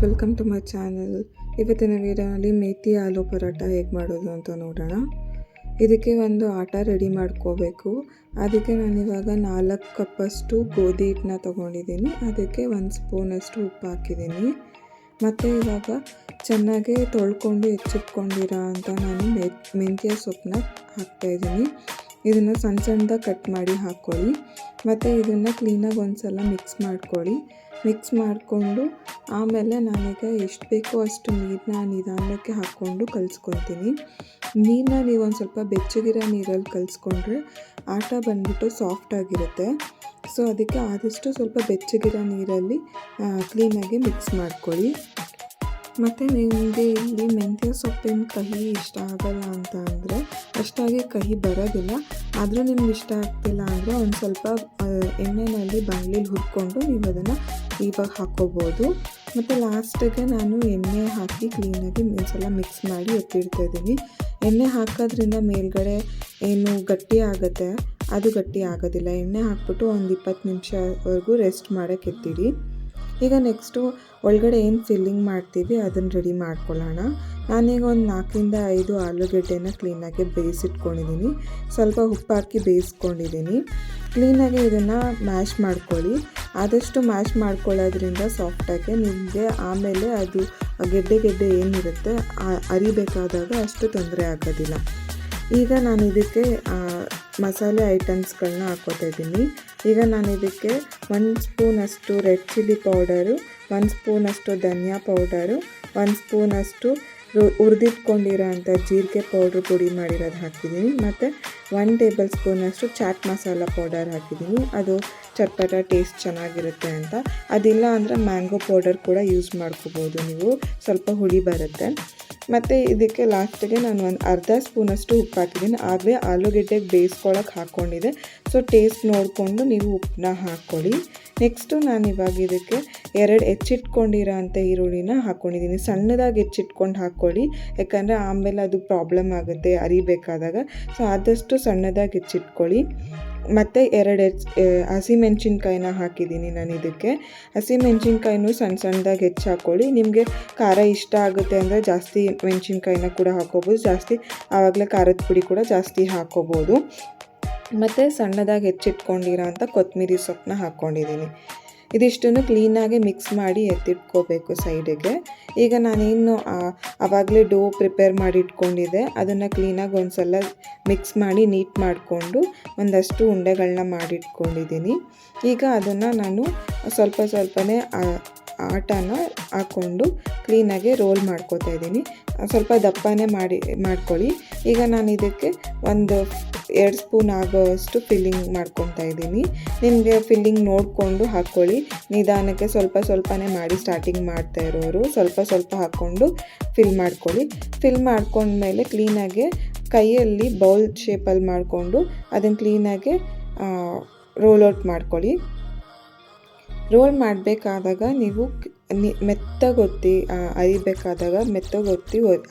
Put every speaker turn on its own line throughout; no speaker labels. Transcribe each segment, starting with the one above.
Welcome to my channel. ಇವತ್ತಿನ ವೀಡಿಯೋನಲ್ಲಿ ಮೇಥಿ ಆಲೂ ಪರೋಟ ಹೇಗೆ ಮಾಡೋದು ಅಂತ ನೋಡೋಣ. ಇದಕ್ಕೆ ಒಂದು ಆಟ ರೆಡಿ ಮಾಡ್ಕೋಬೇಕು. ಅದಕ್ಕೆ ನಾನಿವಾಗ 4 ಕಪ್ಪಷ್ಟು ಗೋಧಿ ಹಿಟ್ಟನ್ನ ತೊಗೊಂಡಿದ್ದೀನಿ. ಅದಕ್ಕೆ 1 ಸ್ಪೂನಷ್ಟು ಉಪ್ಪು ಹಾಕಿದ್ದೀನಿ. ಮತ್ತು ಇವಾಗ ಚೆನ್ನಾಗಿ ತೊಳ್ಕೊಂಡು ಹೆಚ್ಚಿಟ್ಕೊಂಡಿರೋ ಅಂತ ನಾನು ಮೆಂತ್ಯ ಸೊಪ್ಪನ್ನ ಹಾಕ್ತಾಯಿದ್ದೀನಿ. ಇದನ್ನು ಸಣ್ಣ ಸಣ್ಣದಾಗಿ ಕಟ್ ಮಾಡಿ ಹಾಕ್ಕೊಳ್ಳಿ. ಮತ್ತು ಇದನ್ನು ಕ್ಲೀನಾಗಿ ಒಂದು ಸಲ ಮಿಕ್ಸ್ ಮಾಡಿಕೊಂಡು ಆಮೇಲೆ ನಾನೀಗ ಎಷ್ಟು ಬೇಕೋ ಅಷ್ಟು ನೀರನ್ನ ನಿಧಾನಕ್ಕೆ ಹಾಕ್ಕೊಂಡು ಕಲಿಸ್ಕೊತೀನಿ. ನೀರನ್ನ ನೀವು ಒಂದು ಸ್ವಲ್ಪ ಬೆಚ್ಚಗಿರೋ ನೀರಲ್ಲಿ ಕಲಿಸ್ಕೊಂಡ್ರೆ ಆಟ ಬಂದ್ಬಿಟ್ಟು ಸಾಫ್ಟಾಗಿರುತ್ತೆ. ಸೊ ಅದಕ್ಕೆ ಆದಷ್ಟು ಸ್ವಲ್ಪ ಬೆಚ್ಚಗಿರೋ ನೀರಲ್ಲಿ ಕ್ಲೀನಾಗಿ ಮಿಕ್ಸ್ ಮಾಡ್ಕೊಳ್ಳಿ. ಮತ್ತು ನಿಮಗೆ ಇಲ್ಲಿ ಮೆಂತ್ಯ ಸೊಪ್ಪಿನ ಕಹಿ ಇಷ್ಟ ಆಗಲ್ಲ ಅಂತ ಅಂದರೆ ಅಷ್ಟಾಗಿ ಕಹಿ ಬರೋದಿಲ್ಲ. ಆದರೂ ನಿಮ್ಗೆ ಇಷ್ಟ ಆಗ್ತಿಲ್ಲ ಅಂದರೆ ಒಂದು ಸ್ವಲ್ಪ ಎಣ್ಣೆಯಲ್ಲಿ ಬಾಣಲಿಲಿ ಹುರ್ಕೊಂಡು ನೀವು ಅದನ್ನು ಇವಾಗ ಹಾಕ್ಕೋಬೋದು. ಮತ್ತು ಲಾಸ್ಟಿಗೆ ನಾನು ಎಣ್ಣೆ ಹಾಕಿ ಕ್ಲೀನಾಗಿ ಒಂದ್ಸಲ ಮಿಕ್ಸ್ ಮಾಡಿ ಎತ್ತಿಡ್ತಾಯಿದ್ದೀನಿ. ಎಣ್ಣೆ ಹಾಕೋದ್ರಿಂದ ಮೇಲ್ಗಡೆ ಏನು ಗಟ್ಟಿ ಆಗುತ್ತೆ, ಅದು ಗಟ್ಟಿ ಆಗೋದಿಲ್ಲ. ಎಣ್ಣೆ ಹಾಕ್ಬಿಟ್ಟು ಒಂದು 20 ನಿಮಿಷವರೆಗೂ ರೆಸ್ಟ್ ಮಾಡೋಕ್ಕೆ ಎತ್ತಿಡಿ. ಈಗ ನೆಕ್ಸ್ಟು ಒಳಗಡೆ ಏನು ಫಿಲ್ಲಿಂಗ್ ಮಾಡ್ತೀವಿ ಅದನ್ನು ರೆಡಿ ಮಾಡ್ಕೊಳ್ಳೋಣ. ನಾನೀಗ ಒಂದು 4ರಿಂದ 5 ಆಲೂಗೆಡ್ಡೆನ ಕ್ಲೀನಾಗಿ ಬೇಯಿಸಿಟ್ಕೊಂಡಿದ್ದೀನಿ. ಸ್ವಲ್ಪ ಉಪ್ಪು ಹಾಕಿ ಬೇಯಿಸ್ಕೊಂಡಿದ್ದೀನಿ. ಕ್ಲೀನಾಗಿ ಇದನ್ನು ಮ್ಯಾಶ್ ಮಾಡ್ಕೊಳ್ಳಿ. ಆದಷ್ಟು ಮ್ಯಾಶ್ ಮಾಡ್ಕೊಳ್ಳೋದ್ರಿಂದ ಸಾಫ್ಟಾಗಿ ನಿಮಗೆ ಆಮೇಲೆ ಅದು ಗೆಡ್ಡೆ ಏನಿರುತ್ತೆ ಅರಿಬೇಕಾದಾಗ ಅಷ್ಟು ತೊಂದರೆ ಆಗೋದಿಲ್ಲ. ಈಗ ನಾನು ಇದಕ್ಕೆ ಮಸಾಲೆ ಐಟಮ್ಸ್ಗಳನ್ನ ಹಾಕ್ಕೋತಾ ಇದ್ದೀನಿ. ಈಗ ನಾನು ಇದಕ್ಕೆ 1 ಸ್ಪೂನಷ್ಟು ರೆಡ್ ಚಿಲ್ಲಿ ಪೌಡರು, 1 ಸ್ಪೂನಷ್ಟು ಧನಿಯಾ ಪೌಡರು, 1 ಸ್ಪೂನಷ್ಟು ಹುರಿದಿಟ್ಕೊಂಡಿರೋ ಅಂಥ ಜೀರಿಗೆ ಪೌಡ್ರ್ ಪುಡಿ ಮಾಡಿರೋದು ಹಾಕಿದ್ದೀನಿ. ಮತ್ತು 1 ಟೇಬಲ್ ಸ್ಪೂನಷ್ಟು ಚಾಟ್ ಮಸಾಲ ಪೌಡರ್ ಹಾಕಿದ್ದೀನಿ. ಅದು ಚಟ್ಪಟ ಟೇಸ್ಟ್ ಚೆನ್ನಾಗಿರುತ್ತೆ ಅಂತ. ಅದಿಲ್ಲ ಅಂದರೆ ಮ್ಯಾಂಗೋ ಪೌಡರ್ ಕೂಡ ಯೂಸ್ ಮಾಡ್ಕೋಬೋದು ನೀವು, ಸ್ವಲ್ಪ ಹುಳಿ ಬರುತ್ತೆ. ಮತ್ತು ಇದಕ್ಕೆ ಲಾಸ್ಟಿಗೆ ನಾನು ಒಂದು ಅರ್ಧ ಸ್ಪೂನಷ್ಟು ಉಪ್ಪು ಹಾಕಿದ್ದೀನಿ. ಆಗಲೇ ಆಲೂಗೆಡ್ಡೆಗೆ ಬೇಯಿಸ್ಕೊಳ್ಳೋಕೆ ಹಾಕ್ಕೊಂಡಿದ್ದೆ. ಸೊ ಟೇಸ್ಟ್ ನೋಡಿಕೊಂಡು ನೀವು ಉಪ್ಪನ್ನ ಹಾಕ್ಕೊಳ್ಳಿ. ನೆಕ್ಸ್ಟು ನಾನು ಇವಾಗ ಇದಕ್ಕೆ 2 ಹೆಚ್ಚಿಟ್ಕೊಂಡಿರೋ ಅಂಥ ಈರುಳ್ಳಿನ ಹಾಕ್ಕೊಂಡಿದ್ದೀನಿ. ಸಣ್ಣದಾಗಿ ಹೆಚ್ಚಿಟ್ಕೊಂಡು ಹಾಕ್ಕೊಳ್ಳಿ, ಯಾಕಂದರೆ ಆಮೇಲೆ ಅದು ಪ್ರಾಬ್ಲಮ್ ಆಗುತ್ತೆ ಅರಿಬೇಕಾದಾಗ. ಸೊ ಆದಷ್ಟು ಸಣ್ಣದಾಗಿ ಹೆಚ್ಚಿಟ್ಕೊಳ್ಳಿ. ಮತ್ತು 2 ಹಸಿಮೆಣ್ಸಿನ್ಕಾಯಿನ ಹಾಕಿದ್ದೀನಿ ನಾನು ಇದಕ್ಕೆ. ಹಸಿಮೆಣ್ಸಿನ್ಕಾಯಿನೂ ಸಣ್ಣದಾಗಿ ಹೆಚ್ಚು ಹಾಕ್ಕೊಳ್ಳಿ. ನಿಮಗೆ ಖಾರ ಇಷ್ಟ ಆಗುತ್ತೆ ಅಂದರೆ ಜಾಸ್ತಿ ಮೆಣಸಿನ್ಕಾಯಿನ ಕೂಡ ಹಾಕ್ಕೋಬೋದು, ಜಾಸ್ತಿ ಆವಾಗಲೇ ಖಾರದ ಪುಡಿ ಕೂಡ ಜಾಸ್ತಿ ಹಾಕ್ಕೋಬೋದು. ಮತ್ತು ಸಣ್ಣದಾಗಿ ಹೆಚ್ಚಿಟ್ಕೊಂಡಿರೋ ಅಂಥ ಕೊತ್ತಂಬರಿ ಸೊಪ್ಪನ್ನ ಹಾಕ್ಕೊಂಡಿದ್ದೀನಿ. ಇದಿಷ್ಟನ್ನು ಕ್ಲೀನಾಗಿ ಮಿಕ್ಸ್ ಮಾಡಿ ಎತ್ತಿಟ್ಕೋಬೇಕು ಸೈಡಿಗೆ. ಈಗ ನಾನೇನು ಆವಾಗಲೇ ಡೋ ಪ್ರಿಪೇರ್ ಮಾಡಿ ಇಟ್ಕೊಂಡಿದ್ದೆ ಅದನ್ನು ಕ್ಲೀನಾಗಿ ಒಂದು ಸಲ ಮಿಕ್ಸ್ ಮಾಡಿ ನೀಟ್ ಮಾಡಿಕೊಂಡು ಒಂದಷ್ಟು ಉಂಡೆಗಳನ್ನ ಮಾಡಿಟ್ಕೊಂಡಿದ್ದೀನಿ. ಈಗ ಅದನ್ನು ನಾನು ಸ್ವಲ್ಪನೇ ಆಟನ ಹಾಕ್ಕೊಂಡು ಕ್ಲೀನಾಗಿ ರೋಲ್ ಮಾಡ್ಕೋತಾ ಇದ್ದೀನಿ. ಸ್ವಲ್ಪ ದಪ್ಪನೇ ಮಾಡ್ಕೊಳ್ಳಿ. ಈಗ ನಾನು ಇದಕ್ಕೆ ಒಂದು 2 ಸ್ಪೂನ್ ಆಗೋವಷ್ಟು ಫಿಲ್ಲಿಂಗ್ ಮಾಡ್ಕೊತಾ ಇದ್ದೀನಿ. ನಿಮಗೆ ಫಿಲ್ಲಿಂಗ್ ನೋಡಿಕೊಂಡು ಹಾಕ್ಕೊಳ್ಳಿ. ನಿಧಾನಕ್ಕೆ ಸ್ವಲ್ಪನೇ ಮಾಡಿ ಸ್ಟಾರ್ಟಿಂಗ್ ಮಾಡ್ತಾ ಇರೋರು ಸ್ವಲ್ಪ ಹಾಕ್ಕೊಂಡು ಫಿಲ್ ಮಾಡ್ಕೊಳ್ಳಿ. ಫಿಲ್ ಮಾಡ್ಕೊಂಡ್ಮೇಲೆ ಕ್ಲೀನಾಗಿ ಕೈಯಲ್ಲಿ ಬೌಲ್ ಶೇಪಲ್ಲಿ ಮಾಡಿಕೊಂಡು ಅದನ್ನು ಕ್ಲೀನಾಗಿ ರೋಲ್ ಔಟ್ ಮಾಡ್ಕೊಳ್ಳಿ. ರೋಲ್ ಮಾಡಬೇಕಾದಾಗ ನೀವು ಮೆತ್ತಗೊತ್ತಿ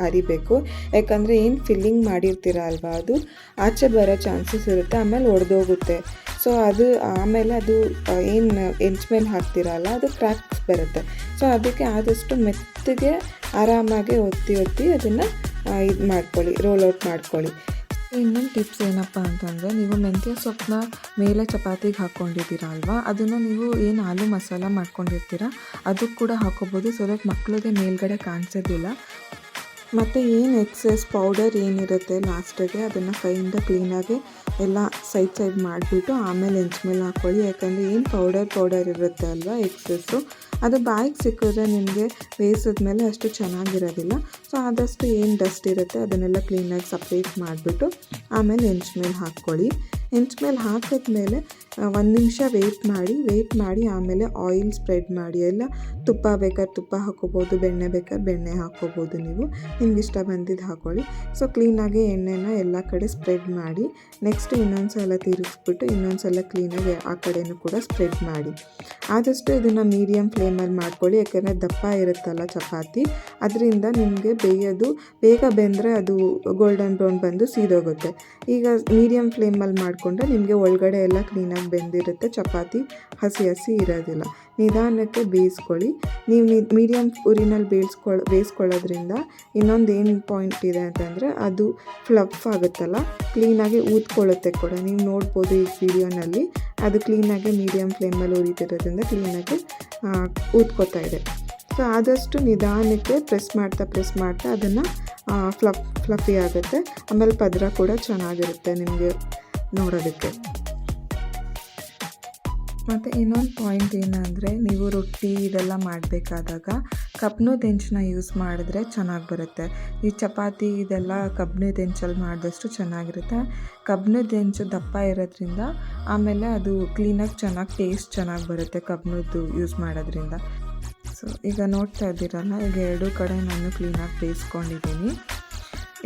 ಅರಿಬೇಕು. ಯಾಕಂದರೆ ಏನು ಫಿಲ್ಲಿಂಗ್ ಮಾಡಿರ್ತೀರ ಅಲ್ವಾ, ಅದು ಆಚೆ ಬರೋ ಚಾನ್ಸಸ್ ಇರುತ್ತೆ, ಆಮೇಲೆ ಒಡೆದೋಗುತ್ತೆ. ಸೊ ಅದು ಆಮೇಲೆ ಅದು ಏನು ಹೆಂಚ್ ಮೇಲೆ ಹಾಕ್ತಿರಲ್ಲ ಅದು ಕ್ರ್ಯಾಕ್ಸ್ ಬರುತ್ತೆ. ಸೊ ಅದಕ್ಕೆ ಆದಷ್ಟು ಮೆತ್ತಗೆ ಆರಾಮಾಗಿ ಒತ್ತಿ ಅದನ್ನು ಇದು ಮಾಡ್ಕೊಳ್ಳಿ, ರೋಲ್ ಔಟ್ ಮಾಡ್ಕೊಳ್ಳಿ. ಇನ್ನೊಂದು ಟಿಪ್ಸ್ ಏನಪ್ಪ ಅಂತಂದರೆ, ನೀವು ಮೆಂತ್ಯ ಸೊಪ್ಪನ್ನ ಮೇಲೆ ಚಪಾತಿಗೆ ಹಾಕ್ಕೊಂಡಿದ್ದೀರ ಅಲ್ವಾ, ಅದನ್ನು ನೀವು ಏನು ಆಲೂ ಮಸಾಲ ಮಾಡ್ಕೊಂಡಿರ್ತೀರ ಅದಕ್ಕೆ ಕೂಡ ಹಾಕ್ಕೋಬೋದು. ಸೊ ದಟ್ ಮಕ್ಕಳಿಗೆ ಮೇಲ್ಗಡೆ ಕಾಣಿಸೋದಿಲ್ಲ. ಮತ್ತು ಏನು ಎಕ್ಸೆಸ್ ಪೌಡರ್ ಏನಿರುತ್ತೆ ಲಾಸ್ಟಿಗೆ ಅದನ್ನು ಕೈಯಿಂದ ಕ್ಲೀನಾಗಿ ಎಲ್ಲ ಸೈಡ್ ಮಾಡಿಬಿಟ್ಟು ಆಮೇಲೆ ಹೆಂಚ್ ಮೇಲೆ ಹಾಕ್ಕೊಳ್ಳಿ. ಯಾಕಂದರೆ ಏನು ಪೌಡರ್ ಇರುತ್ತೆ ಅಲ್ವಾ ಎಕ್ಸೆಸ್ಸು, ಅದು ಬಾಯಿಗೆ ಸಿಕ್ಕಿದ್ರೆ ನಿಮಗೆ ಬೇಯಿಸಿದ್ಮೇಲೆ ಅಷ್ಟು ಚೆನ್ನಾಗಿರೋದಿಲ್ಲ. ಸೊ ಆದಷ್ಟು ಏನು ಡಸ್ಟ್ ಇರುತ್ತೆ ಅದನ್ನೆಲ್ಲ ಕ್ಲೀನಾಗಿ ಸಪ್ರೇಟ್ ಮಾಡಿಬಿಟ್ಟು ಆಮೇಲೆ ಹೆಂಚ್ ಮೇಲೆ ಹಾಕ್ಕೊಳ್ಳಿ. ಹೆಂಚ್ ಮೇಲೆ ಹಾಕಿದ್ಮೇಲೆ 1 ನಿಮಿಷ ವೆಯ್ಟ್ ಮಾಡಿ ಆಮೇಲೆ ಆಯಿಲ್ ಸ್ಪ್ರೆಡ್ ಮಾಡಿ. ಎಲ್ಲ ತುಪ್ಪ ಬೇಕಾದ್ರೆ ತುಪ್ಪ ಹಾಕ್ಕೋಬೋದು, ಬೆಣ್ಣೆ ಬೇಕಾದ್ರೆ ಬೆಣ್ಣೆ ಹಾಕ್ಕೋಬೋದು. ನೀವು ನಿಮ್ಗೆ ಇಷ್ಟ ಬಂದಿದ್ದು ಹಾಕ್ಕೊಳ್ಳಿ. ಸೊ ಕ್ಲೀನಾಗಿ ಎಣ್ಣೆನ ಎಲ್ಲ ಕಡೆ ಸ್ಪ್ರೆಡ್ ಮಾಡಿ ನೆಕ್ಸ್ಟ್ ಇನ್ನೊಂದು ಸಲ ತಿರುಗಿಸ್ಬಿಟ್ಟು ಇನ್ನೊಂದು ಸಲ ಕ್ಲೀನಾಗಿ ಆ ಕಡೆನೂ ಕೂಡ ಸ್ಪ್ರೆಡ್ ಮಾಡಿ. ಆದಷ್ಟು ಇದನ್ನು ಮೀಡಿಯಮ್ ಫ್ಲೇಮಲ್ಲಿ ಮಾಡ್ಕೊಳ್ಳಿ. ಯಾಕೆಂದರೆ ದಪ್ಪ ಇರುತ್ತಲ್ಲ ಚಪಾತಿ, ಅದರಿಂದ ನಿಮಗೆ ಬೇಯೋದು ಬೇಗ ಬೆಂದರೆ ಅದು ಗೋಲ್ಡನ್ ಬ್ರೌನ್ ಬಂದು ಸೀದೋಗುತ್ತೆ. ಈಗ ಮೀಡಿಯಮ್ ಫ್ಲೇಮಲ್ಲಿ ಮಾಡಿಕೊಂಡ್ರೆ ನಿಮಗೆ ಒಳಗಡೆ ಎಲ್ಲ ಕ್ಲೀನಾಗಿ ಬೆಂದಿರುತ್ತೆ, ಚಪಾತಿ ಹಸಿ ಇರೋದಿಲ್ಲ. ನಿಧಾನಕ್ಕೆ ಬೇಯಿಸ್ಕೊಳ್ಳಿ. ನೀವು ಮೀಡಿಯಮ್ ಉರಿನಲ್ಲಿ ಬೇಯಿಸ್ಕೊಳ್ಳೋದ್ರಿಂದ ಇನ್ನೊಂದು ಏನು ಪಾಯಿಂಟ್ ಇದೆ ಅಂತಂದರೆ ಅದು ಫ್ಲಫ್ ಆಗುತ್ತಲ್ಲ, ಕ್ಲೀನಾಗಿ ಊದ್ಕೊಳ್ಳುತ್ತೆ ಕೂಡ. ನೀವು ನೋಡ್ಬೋದು ಈ ವಿಡಿಯೋನಲ್ಲಿ ಅದು ಕ್ಲೀನಾಗಿ ಮೀಡಿಯಮ್ ಫ್ಲೇಮಲ್ಲಿ ಉರಿತಿರೋದ್ರಿಂದ ಕ್ಲೀನಾಗಿ ಊದ್ಕೋತಾ ಇದೆ. ಸೊ ಆದಷ್ಟು ನಿಧಾನಕ್ಕೆ ಪ್ರೆಸ್ ಮಾಡ್ತಾ ಅದನ್ನು ಫ್ಲಫಿ ಆಗುತ್ತೆ. ಆಮೇಲೆ ಪದರ ಕೂಡ ಚೆನ್ನಾಗಿರುತ್ತೆ ನಿಮಗೆ ನೋಡೋದಕ್ಕೆ. ಮತ್ತು ಇನ್ನೊಂದು ಪಾಯಿಂಟ್ ಏನಂದರೆ, ನೀವು ರೊಟ್ಟಿ ಇದೆಲ್ಲ ಮಾಡಬೇಕಾದಾಗ ಕಬ್ಬಿಣದ ಹೆಂಚನ್ನ ಯೂಸ್ ಮಾಡಿದ್ರೆ ಚೆನ್ನಾಗಿ ಬರುತ್ತೆ. ಈ ಚಪಾತಿ ಇದೆಲ್ಲ ಕಬ್ಬಿಣದ ಹೆಂಚಲ್ಲಿ ಮಾಡಿದಷ್ಟು ಚೆನ್ನಾಗಿರುತ್ತೆ. ಕಬ್ಬಿಣದ ಹೆಂಚು ದಪ್ಪ ಇರೋದ್ರಿಂದ ಆಮೇಲೆ ಅದು ಕ್ಲೀನಾಗಿ ಟೇಸ್ಟ್ ಚೆನ್ನಾಗಿ ಬರುತ್ತೆ ಕಬ್ಬಿಣದ್ದು ಯೂಸ್ ಮಾಡೋದ್ರಿಂದ. ಸೊ ಈಗ ನೋಡ್ತಾ ಇದ್ದೀರಲ್ಲ, ಈಗ ಎರಡೂ ಕಡೆ ನಾನು ಕ್ಲೀನಾಗಿ ಬೇಯಿಸ್ಕೊಂಡಿದ್ದೀನಿ.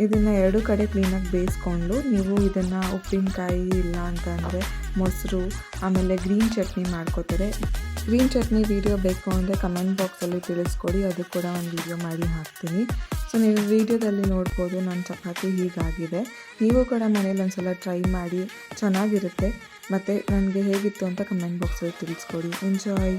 ಇದನ್ನು ಎರಡೂ ಕಡೆ ಕ್ಲೀನಾಗಿ ಬೇಯಿಸ್ಕೊಂಡು ನೀವು ಇದನ್ನು ಉಪ್ಪಿನಕಾಯಿ ಇಲ್ಲ ಅಂತಂದರೆ ಮೊಸರು ಆಮೇಲೆ ಗ್ರೀನ್ ಚಟ್ನಿ ಮಾಡ್ಕೋತಾರೆ. ಗ್ರೀನ್ ಚಟ್ನಿ ವೀಡಿಯೋ ಬೇಕು ಅಂದರೆ ಕಮೆಂಟ್ ಬಾಕ್ಸಲ್ಲಿ ತಿಳಿಸ್ಕೊಡಿ, ಅದು ಕೂಡ ಒಂದು ವೀಡಿಯೋ ಮಾಡಿ ಹಾಕ್ತೀನಿ. ಸೊ ನೀವು ವೀಡಿಯೋದಲ್ಲಿ ನೋಡ್ಬೋದು ನನ್ನ ಚಪಾತಿ ಹೀಗಾಗಿದೆ. ನೀವು ಕೂಡ ಮನೇಲಿ ಒಂದು ಸಲ ಟ್ರೈ ಮಾಡಿ, ಚೆನ್ನಾಗಿರುತ್ತೆ. ಮತ್ತು ನನಗೆ ಹೇಗಿತ್ತು ಅಂತ ಕಮೆಂಟ್ ಬಾಕ್ಸಲ್ಲಿ ತಿಳಿಸ್ಕೊಡಿ. ಎಂಜಾಯ್.